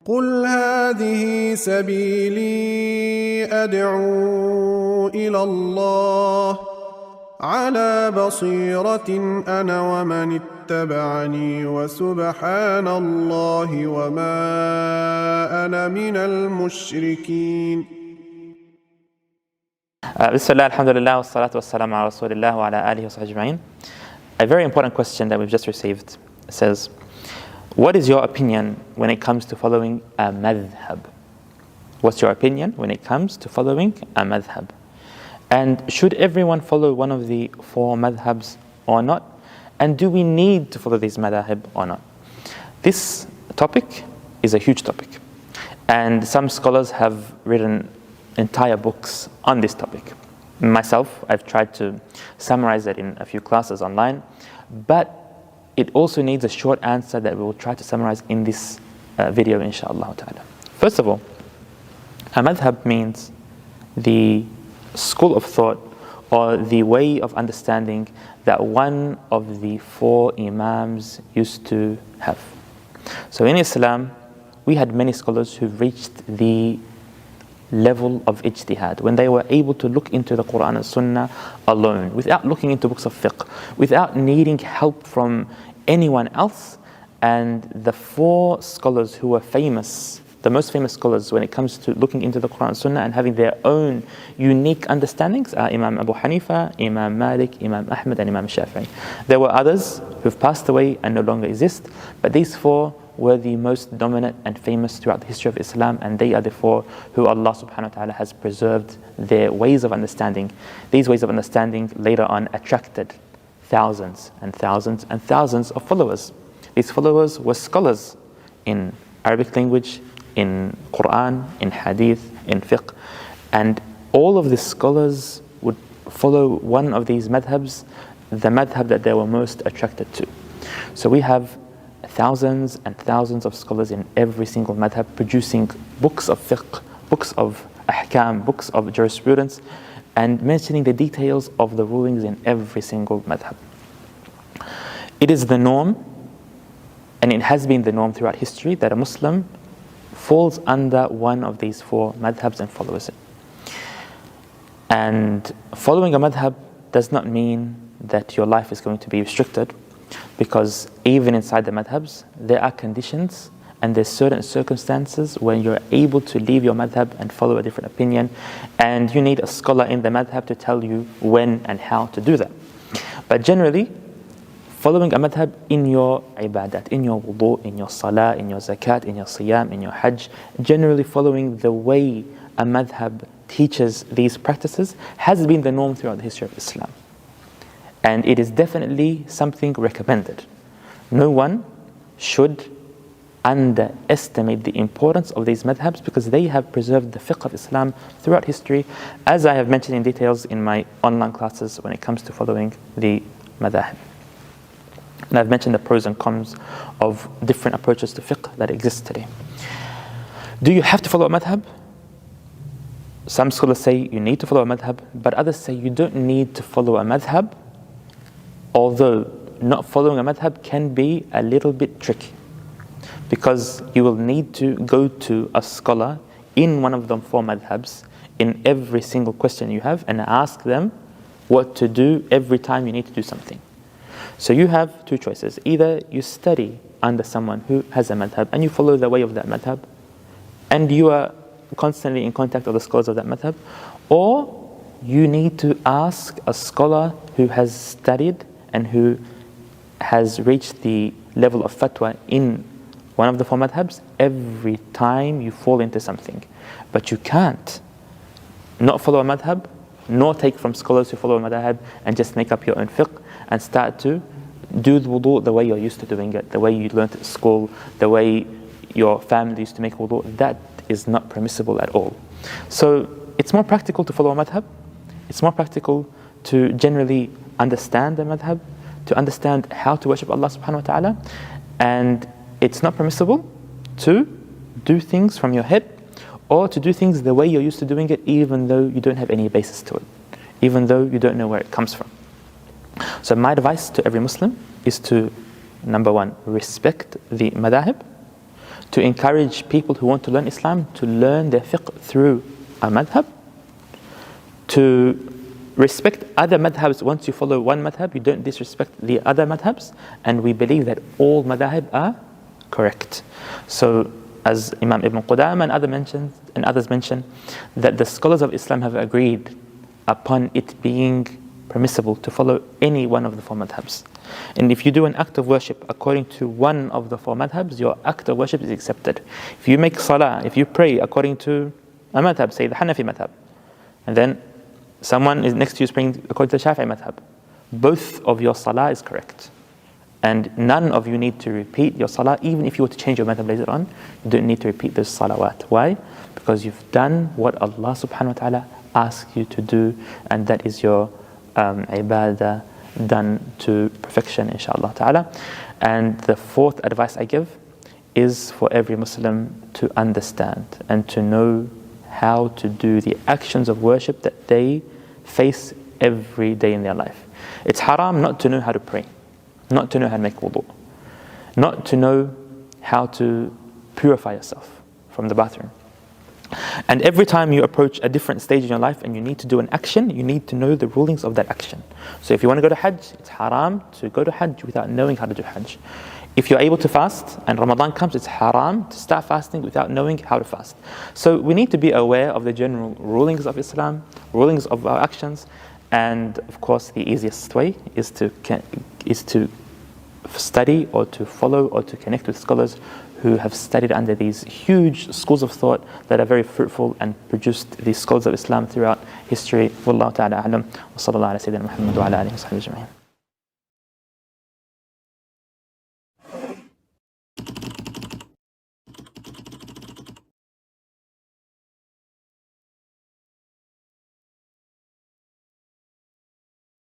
قل هذه سبيلي أدعو إلى الله على بصيرة أنا ومن اتبعني وسبحان الله وما أنا من المشركين. Bismillah, alhamdulillah, wassalatu wassalamu ala rasulillah wa ala alihi wa sahbihi ajma'in. A very important question that we've just received says, what is your opinion when it comes to following a madhhab? What's your opinion when it comes to following a madhhab? And should everyone follow one of the four madhabs or not? And do we need to follow these madhahib or not? This topic is a huge topic. And some scholars have written entire books on this topic. Myself, I've tried to summarize it in a few classes online, but it also needs a short answer that we will try to summarize in this video, inshallah ta'ala. First of all, a madhab means the school of thought or the way of understanding that one of the four imams used to have. So in Islam, we had many scholars who reached the level of ijtihad, when they were able to look into the Quran and Sunnah alone, without looking into books of fiqh, without needing help from anyone else. And the four scholars who were famous, the most famous scholars when it comes to looking into the Quran and Sunnah and having their own unique understandings, are Imam Abu Hanifa, Imam Malik, Imam Ahmad, and Imam Shafi'i. There were others who've passed away and no longer exist, but these four were the most dominant and famous throughout the history of Islam, and they are the four who Allah subhanahu wa ta'ala has preserved their ways of understanding. These ways of understanding later on attracted thousands and thousands and thousands of followers. These followers were scholars in Arabic language, in Quran, in Hadith, in fiqh, and all of the scholars would follow one of these madhabs, the madhab that they were most attracted to. So we have thousands and thousands of scholars in every single madhab producing books of fiqh, books of ahkam, books of jurisprudence, and mentioning the details of the rulings in every single madhab. It is the norm, and it has been the norm throughout history, that a Muslim falls under one of these four madhabs and follows it. And following a madhab does not mean that your life is going to be restricted, because even inside the madhabs, there are conditions and there's certain circumstances when you're able to leave your madhab and follow a different opinion, and you need a scholar in the madhab to tell you when and how to do that. But generally, following a madhab in your ibadat, in your wudu, in your salah, in your zakat, in your siyam, in your hajj, generally following the way a madhab teaches these practices has been the norm throughout the history of Islam. And it is definitely something recommended. No one should underestimate the importance of these madhabs, because they have preserved the fiqh of Islam throughout history, as I have mentioned in details in my online classes when it comes to following the madhahib. And I've mentioned the pros and cons of different approaches to fiqh that exist today. Do you have to follow a madhab? Some scholars say you need to follow a madhab, but others say you don't need to follow a madhab, although not following a madhab can be a little bit tricky, because you will need to go to a scholar in one of the four madhabs in every single question you have and ask them what to do every time you need to do something. So you have two choices. Either you study under someone who has a madhab and you follow the way of that madhab, and you are constantly in contact with the scholars of that madhab, or you need to ask a scholar who has studied and who has reached the level of fatwa in one of the four madhabs every time you fall into something. But you can't not follow a madhab, nor take from scholars who follow a madhab and just make up your own fiqh and start to do the wudu the way you're used to doing it, the way you learned at school, the way your family used to make wudu. That is not permissible at all. So it's more practical to follow a madhab. It's more practical to generally understand the madhab, to understand how to worship Allah subhanahu wa ta'ala. And it's not permissible to do things from your head, or to do things the way you're used to doing it, even though you don't have any basis to it, even though you don't know where it comes from. So my advice to every Muslim is to, number one, respect the madhahib, to encourage people who want to learn Islam to learn their fiqh through a madhab, to respect other madhabs. Once you follow one madhab, you don't disrespect the other madhabs, and we believe that all madahib are correct. So as Imam Ibn Qudama and others mention, that the scholars of Islam have agreed upon it being permissible to follow any one of the four madhabs. And if you do an act of worship according to one of the four madhabs, your act of worship is accepted. If you make salah, if you pray according to a madhab, say the Hanafi madhab, and then someone is next to you praying according to the Shafi'i madhab, both of your salah is correct. And none of you need to repeat your salah. Even if you were to change your madhab later on, you don't need to repeat those salawat. Why? Because you've done what Allah subhanahu wa ta'ala asks you to do, and that is your ibadah done to perfection, inshallah ta'ala. And the fourth advice I give is for every Muslim to understand and to know how to do the actions of worship that they face every day in their life. It's haram not to know how to pray, not to know how to make wudu, not to know how to purify yourself from the bathroom. And every time you approach a different stage in your life and you need to do an action, you need to know the rulings of that action. So if you want to go to Hajj, it's haram to go to Hajj without knowing how to do Hajj. If you're able to fast and Ramadan comes, it's haram to start fasting without knowing how to fast. So we need to be aware of the general rulings of Islam, rulings of our actions, and of course the easiest way is to study or to follow or to connect with scholars who have studied under these huge schools of thought that are very fruitful and produced these scholars of Islam throughout history. Wallahu ta'ala a'lam. Wa sallallahu ala sayyidina Muhammad wa ala alihi wa sahbihi ajma'in.